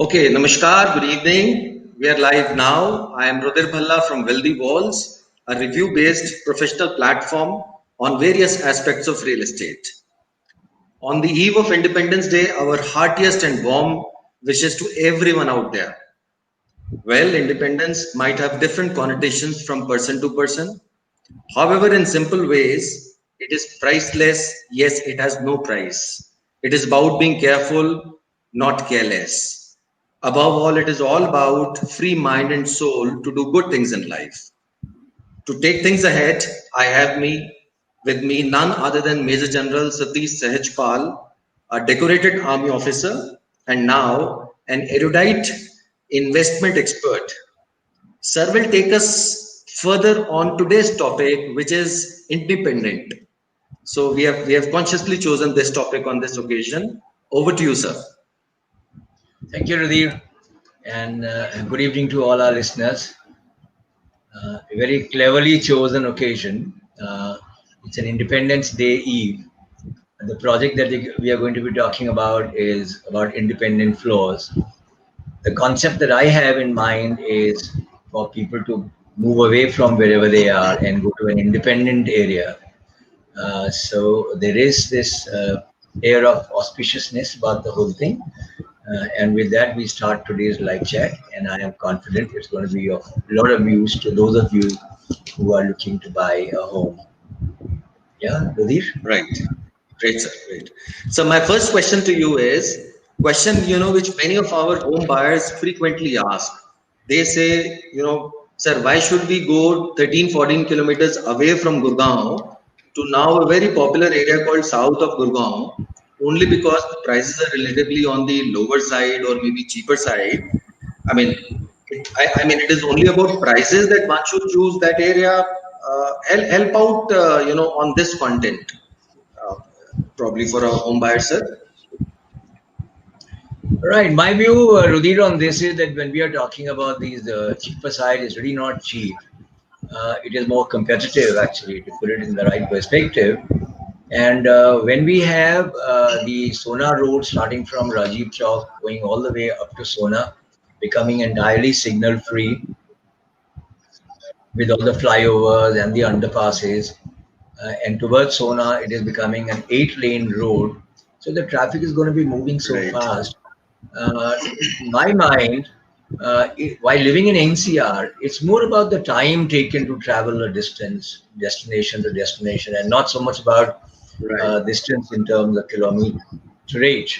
Okay, Namaskar, good evening. We are live now. I am Rudir Bhalla from Wealthy Walls, a review based professional platform on various aspects of real estate. On the eve of Independence Day, our heartiest and warm wishes to everyone out there. Well, independence might have different connotations from person to person. However, in simple ways, it is priceless. Yes, it has no price. It is about being careful, not careless. Above all, it is all about free mind and soul to do good things in life. To take things ahead, I have with me none other than Major General Satish Sahijpal, a decorated army officer and now an erudite investment expert. Sir will take us further on today's topic, which is independent. So we have consciously chosen this topic on this occasion. Over to you, sir. Thank you, Radhir, and good evening to all our listeners. A very cleverly chosen occasion. It's an Independence Day Eve. And the project that we are going to be talking about is about independent floors. The concept that I have in mind is for people to move away from wherever they are and go to an independent area. So there is this air of auspiciousness about the whole thing. And with that, we start today's live chat, and I am confident it's going to be of a lot of use to those of you who are looking to buy a home. Yeah, Radhir? Right. Great, sir. Great. So my first question to you is question, which many of our home buyers frequently ask. They say, sir, why should we go 13, 14 kilometers away from Gurgaon to now a very popular area called south of Gurgaon, only because the prices are relatively on the lower side or maybe cheaper side. I mean, it is only about prices that one should choose that area. Help out, on this content, uh, probably for a home buyer, sir. Right. My view, Radhir, on this is that when we are talking about these cheaper side, it's really not cheap. It is more competitive, actually, to put it in the right perspective. And when we have the Sona Road starting from Rajiv Chowk going all the way up to Sona, becoming entirely signal free with all the flyovers and the underpasses, and towards Sona, it is becoming an 8-lane road. So the traffic is going to be moving so Right. fast. In my mind, while living in NCR, it's more about the time taken to travel a distance, destination to destination, and not so much about Right. distance in terms of kilometerage.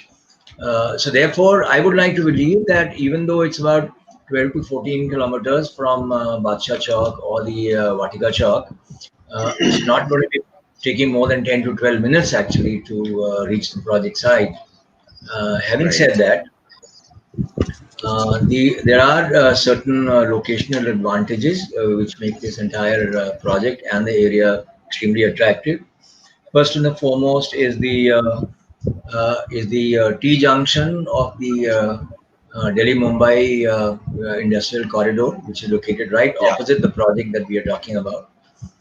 So therefore, I would like to believe that even though it's about 12 to 14 kilometers from Badshah Chowk or the Vatika Chowk, it's not going to be taking more than 10 to 12 minutes actually to reach the project site. Having Right. said that, there are certain locational advantages which make this entire project and the area extremely attractive. First and the foremost is the T junction of the Delhi Mumbai industrial corridor, which is located right Yeah. opposite the project that we are talking about.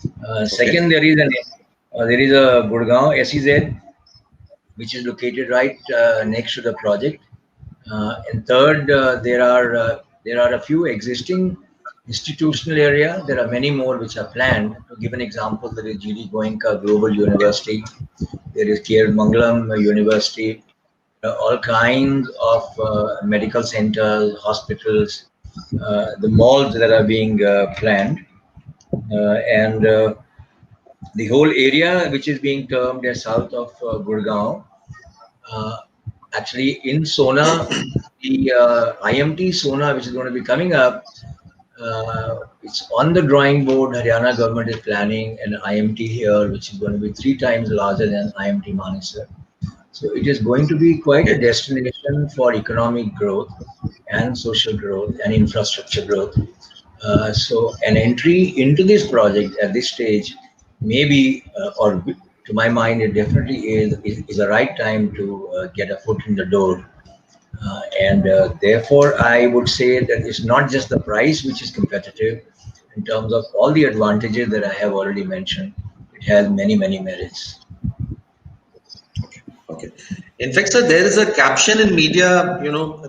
Okay. Second, there is a Gurgaon SEZ, which is located right next to the project. And third, there are a few existing institutional area. There are many more which are planned. To give an example, there is GD Goenka Global University. There is K. Mangalam University. All kinds of medical centers, hospitals, the malls that are being planned, and the whole area which is being termed as south of Gurgaon. Uh, Actually, in Sona, the IMT Sona, which is going to be coming up, it's on the drawing board. Haryana government is planning an IMT here, which is going to be 3 times larger than IMT Manesar. So it is going to be quite a Okay. destination for economic growth and social growth and infrastructure growth. So an entry into this project at this stage, maybe, or to my mind, it definitely is the right time to get a foot in the door. And therefore, I would say that it's not just the price which is competitive in terms of all the advantages that I have already mentioned. It has many, many merits. Okay. In fact, sir, there is a caption in media,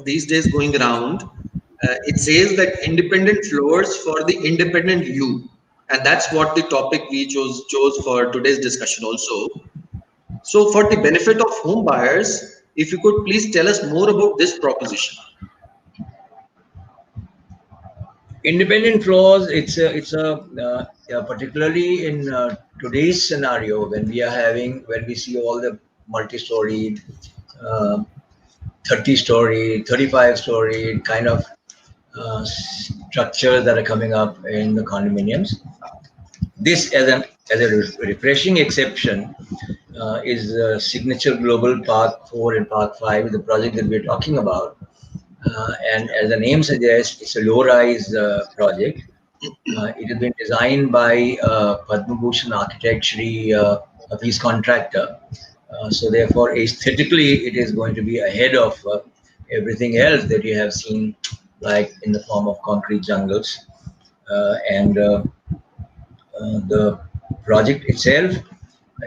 these days going around. It says that independent floors for the independent you, and that's what the topic we chose for today's discussion also. So, for the benefit of home buyers, if you could please tell us more about this proposition. Independent floors, particularly in today's scenario when we see all the multi-story, uh, 30-story, 35-story kind of structures that are coming up in the condominiums. This, as a refreshing exception, is Signature Global Park 4 and Park 5, the project that we're talking about. And Yeah. as the name suggests, it's a low-rise project. It has been designed by Padma Bhushan architect, Shri Hafiz Contractor. So therefore, aesthetically, it is going to be ahead of everything else that you have seen, like in the form of concrete jungles. And the project itself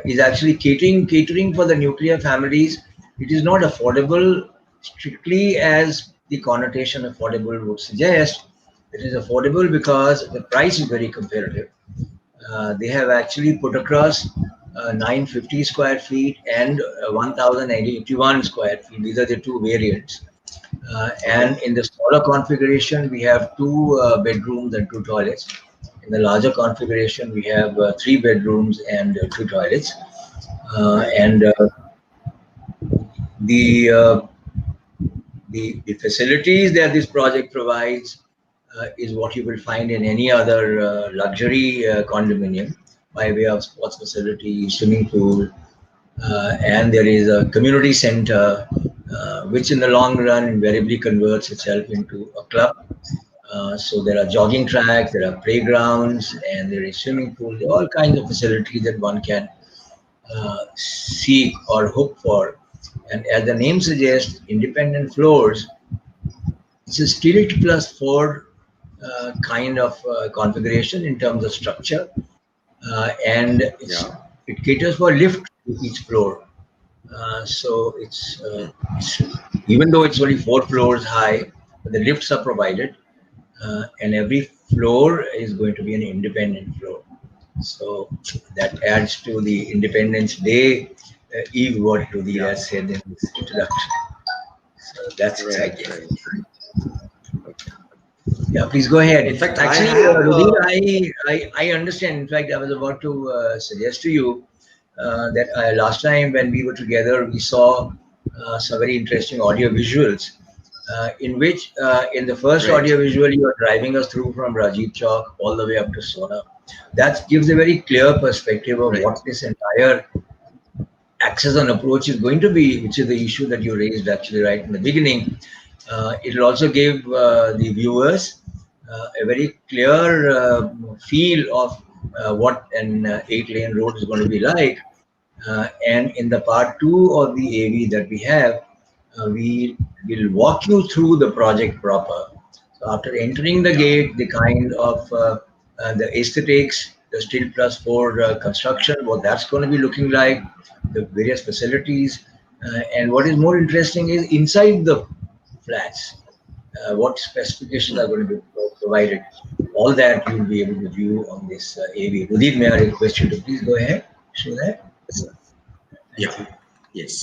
is actually catering for the nuclear families. It is not affordable strictly as the connotation affordable would suggest. It is affordable because the price is very competitive. They have actually put across 950 square feet and 1081 square feet. These are the two variants. And Okay. in the smaller configuration, we have two bedrooms and two toilets. In the larger configuration, we have three bedrooms and two toilets. Right. And the, uh, the facilities that this project provides is what you will find in any other luxury condominium, by way of sports facility, swimming pool, and there is a community center, which in the long run invariably converts itself into a club. So there are jogging tracks, there are playgrounds, and there is swimming pool. There are all kinds of facilities that one can seek or hope for. And as the name suggests, independent floors, it's a stilt plus four kind of configuration in terms of structure, and Yeah. it caters for lift to each floor. So Hmm. it's even though it's only 4 floors high, but the lifts are provided, and every floor is going to be an independent floor. So that adds to the Independence Day Eve, what Rudy Yeah. has said in his introduction. So that's Right. exciting. Right. Okay. Yeah, please go In ahead. fact, I Actually, have. Rudy, I understand. In fact, I was about to suggest to you that last time when we were together, we saw some very interesting audio visuals. In which, in the first Right. audio visual, you are driving us through from Rajiv Chowk all the way up to Sona. That gives a very clear perspective of Right. what this entire access and approach is going to be, which is the issue that you raised actually right in the beginning. It'll also give the viewers a very clear feel of what an 8-lane road is going to be like. And in the part two of the AV that we have, we will walk you through the project proper. So after entering the Yeah. gate, the kind of the aesthetics, the steel plus four construction, what that's going to be looking like, the various facilities, and what is more interesting is inside the flats, what specifications are Hmm. going to be provided. All that you'll be able to view on this AV. Udit, may I request you to please go ahead, show that. Yes, sir. Thank Yeah. you. Yes.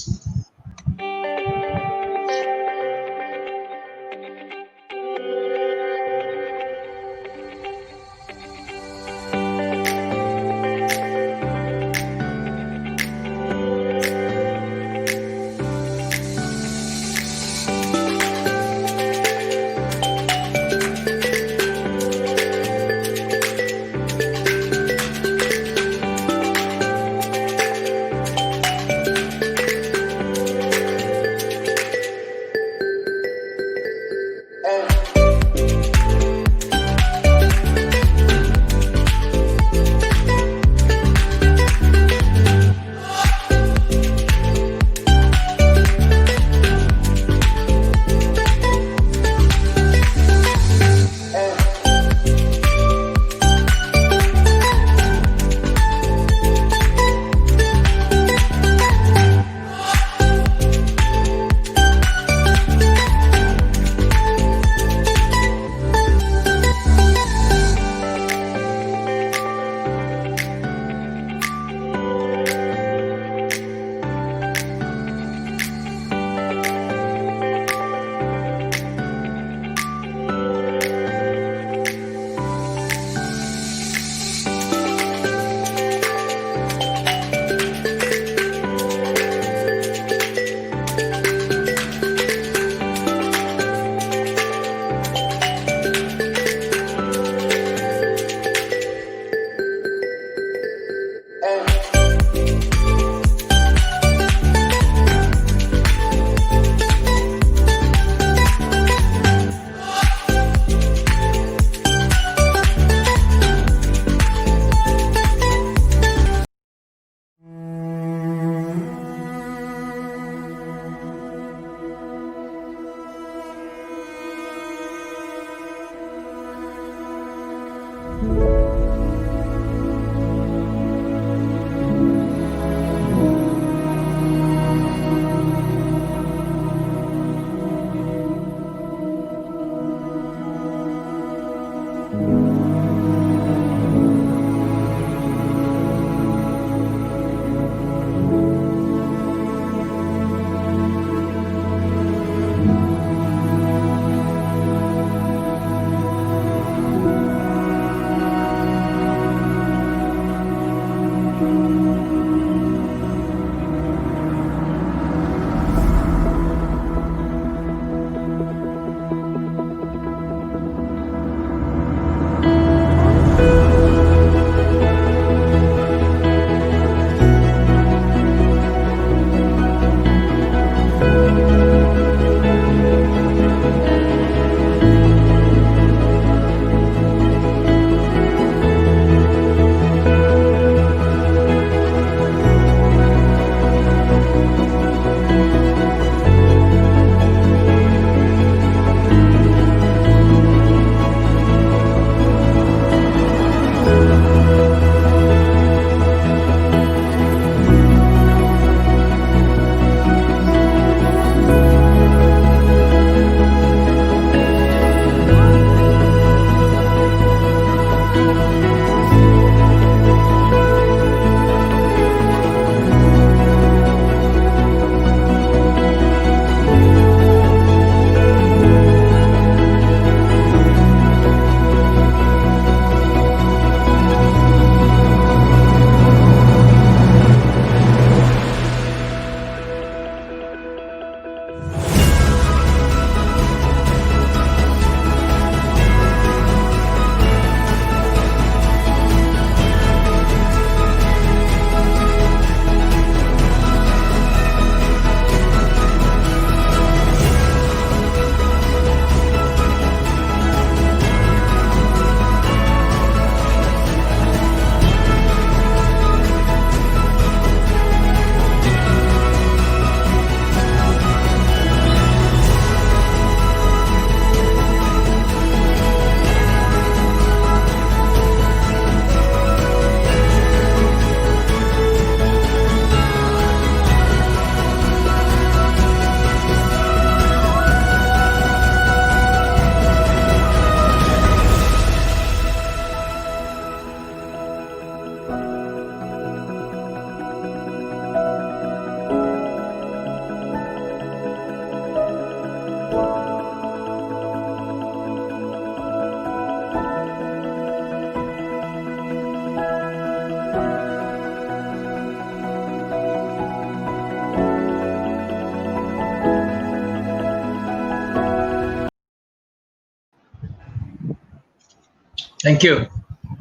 Thank you.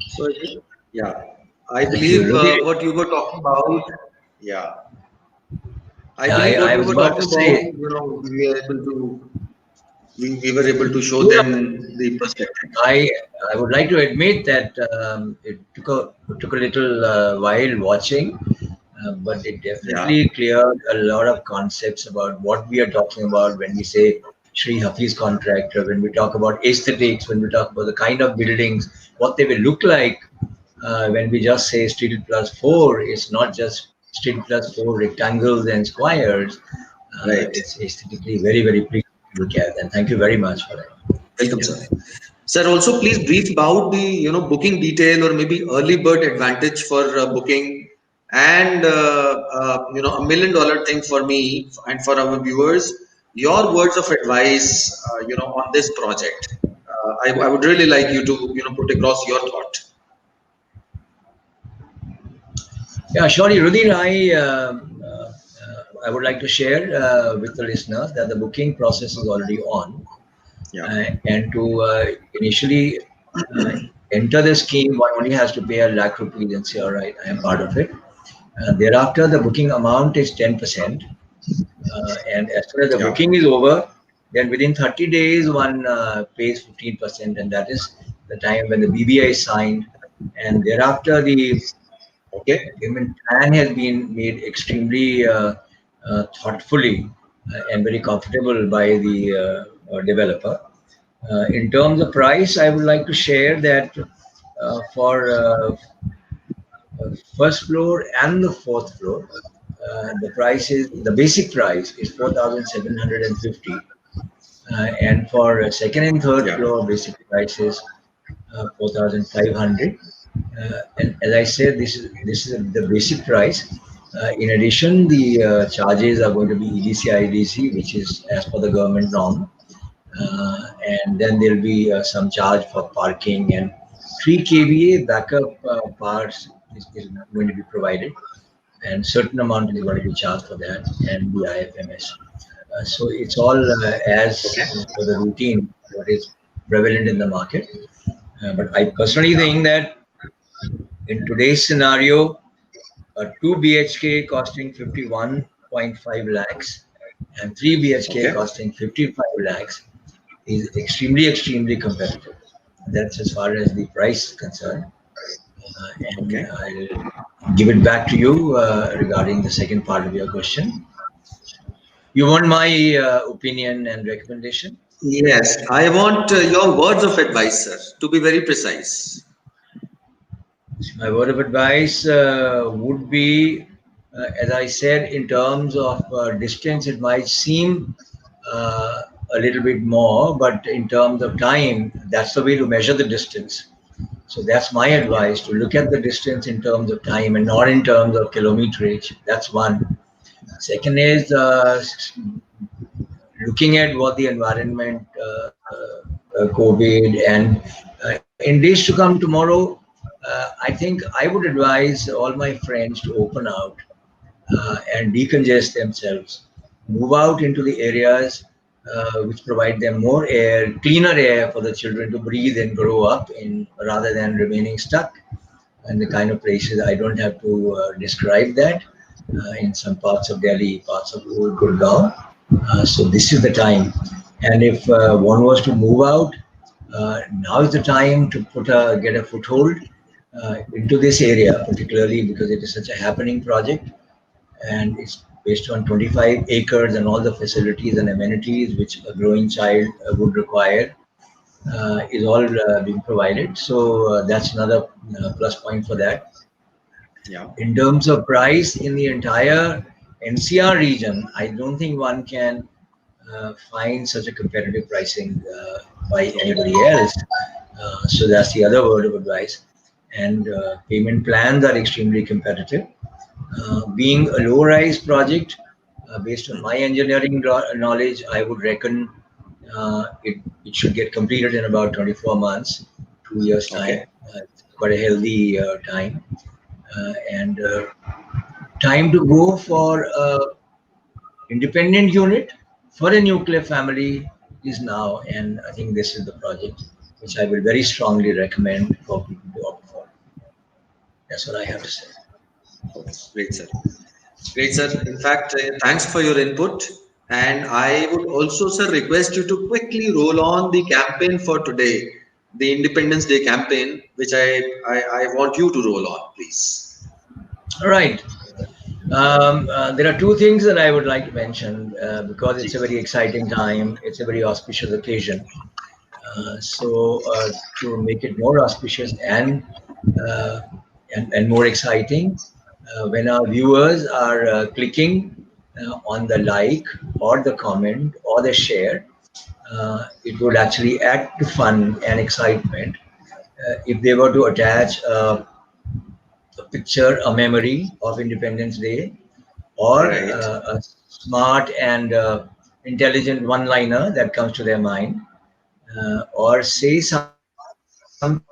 So, yeah, I Thank you. believe Rudy, what you were talking about. Yeah, I yeah, believe what I you was were about to talking about. say, We were able to show yeah, them the perspective. I I would like to admit that it took a little while watching, but it Yeah, definitely cleared a lot of concepts about what we are talking about when we say Sri Hafiz contractor, when we talk about aesthetics, when we talk about the kind of buildings, what they will look like. When we just say steel plus four, it's not just steel plus four rectangles and squares. right. It's aesthetically very, very pretty to look at. And thank you very much for that. Welcome, Yeah. sir. Sir, also please brief about the booking detail or maybe early bird advantage for booking, and $1 million thing for me and for our viewers. Your words of advice, on this project. I would really like you to put across your thought. Yeah, surely, Rudin, I would like to share with the listeners that the booking process is already on. Yeah. And to initially uh, enter the scheme, one only has to pay a lakh rupees and say, all right, I am part of it. Thereafter, the booking amount is 10%. And as soon as the Yeah. booking is over, then within 30 days, one pays 15%. And that is the time when the BBI is signed. And thereafter, the Okay. payment plan has been made extremely thoughtfully and very comfortable by the developer. In terms of price, I would like to share that for first floor and the fourth floor, the basic price is 4,750, and for second and third Yeah. floor, basic price is 4,500. And as I said, this is the basic price. In addition, the charges are going to be EDC IDC, which is as per the government norm, and then there'll be some charge for parking, and 3 kVA backup parts is going to be provided, and certain amount is going to be charged for that, and the IFMS. So it's all as Okay. per the routine what is prevalent in the market. But I personally Yeah. think that in today's scenario, a 2 BHK costing 51.5 lakhs and 3 BHK Okay. costing 55 lakhs is extremely, extremely competitive. That's as far as the price is concerned. And Okay. I'll give it back to you regarding the second part of your question. You want my opinion and recommendation? Yes, I want your words of advice, sir, to be very precise. My word of advice would be, as I said, in terms of distance, it might seem uh, a little bit more, but in terms of time, that's the way to measure the distance. So that's my Yeah. advice, to look at the distance in terms of time and not in terms of kilometerage. That's one. Second is looking at what the environment, COVID, and in days to come tomorrow, I think I would advise all my friends to open out and decongest themselves, move out into the areas which provide them more air, cleaner air for the children to breathe and grow up in, rather than remaining stuck in the kind of places. I don't have to describe that in some parts of Delhi, parts of old Gurugram. So this is the time. And if one was to move out, now is the time to get a foothold into this area, particularly because it is such a happening project, and it's based on 25 acres and all the facilities and amenities which a growing child would require is all being provided. So that's another plus point for that. Yeah. In terms of price in the entire NCR region, I don't think one can find such a competitive pricing by Okay. anybody else. So that's the other word of advice. And payment plans are extremely competitive. Being a low-rise project, based on my engineering knowledge, I would reckon it should get completed in about 24 months, 2 years time. Okay. It's quite a healthy time. And time to go for a independent unit for a nuclear family is now, and I think this is the project. which I will very strongly recommend for people to opt for. That's what I have to say. Okay, great, sir. Great, sir. In fact, thanks for your input. And I would also, sir, request you to quickly roll on the campaign for today, the Independence Day campaign, which I want you to roll on, please. All right. There are two things that I would like to mention because it's a very exciting time. It's a very auspicious occasion. So to make it more auspicious uh, and more exciting, when our viewers are clicking on the like or the comment or the share, it would actually add to fun and excitement if they were to attach a picture, a memory of Independence Day, or Right. a smart and intelligent one-liner that comes to their mind, or say something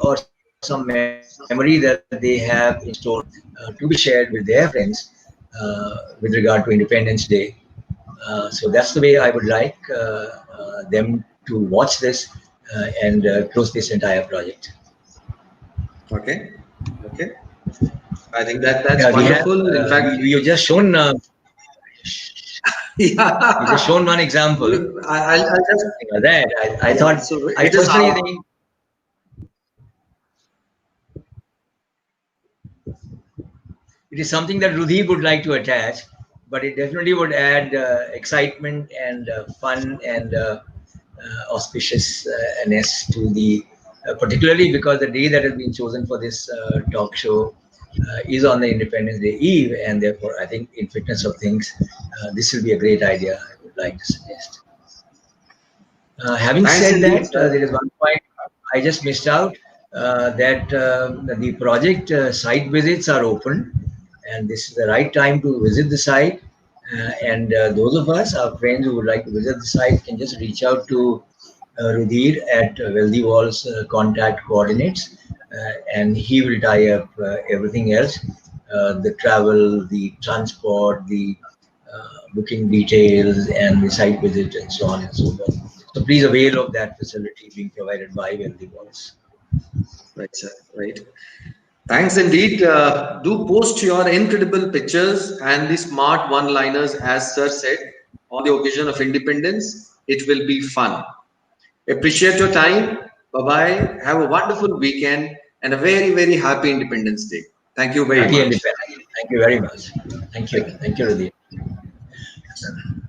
or some memory that they have in store to be shared with their friends with regard to Independence Day. So that's the way I would like them to watch this and close this entire project. Okay. Okay. I think Yeah, that that's wonderful. In fact, we have just shown we just yeah. shown one example, I'll just, something like that. I yeah. thought So I it is personally how, think it is something that Rudhi would like to attach, but it definitely would add excitement and fun and auspiciousness to the, particularly because the day that has been chosen for this talk show is on the Independence Day Eve, and therefore I think, in fitness of things, this will be a great idea. I would like to suggest. Having thanks said indeed, that, sir. there is one point I just missed out that the project site visits are open, and this is the right time to visit the site. And those of us, our friends who would like to visit the site, can just reach out to Rudhir at Wealthy Wall's contact coordinates, and he will tie up everything else, the travel, the transport, the booking details, and the site visit, and so on and so forth. So please avail of that facility being provided by Wealthy Walls. Right, sir. Right. Thanks indeed. Do post your incredible pictures and the smart one-liners, as sir said, on the occasion of independence. It will be fun. Appreciate your time. Bye bye. Have a wonderful weekend and a very, very happy Independence Day. Thank you very Happy much. Independence. Thank you very much. Thank you. Thank you. Thank you, Rudhir.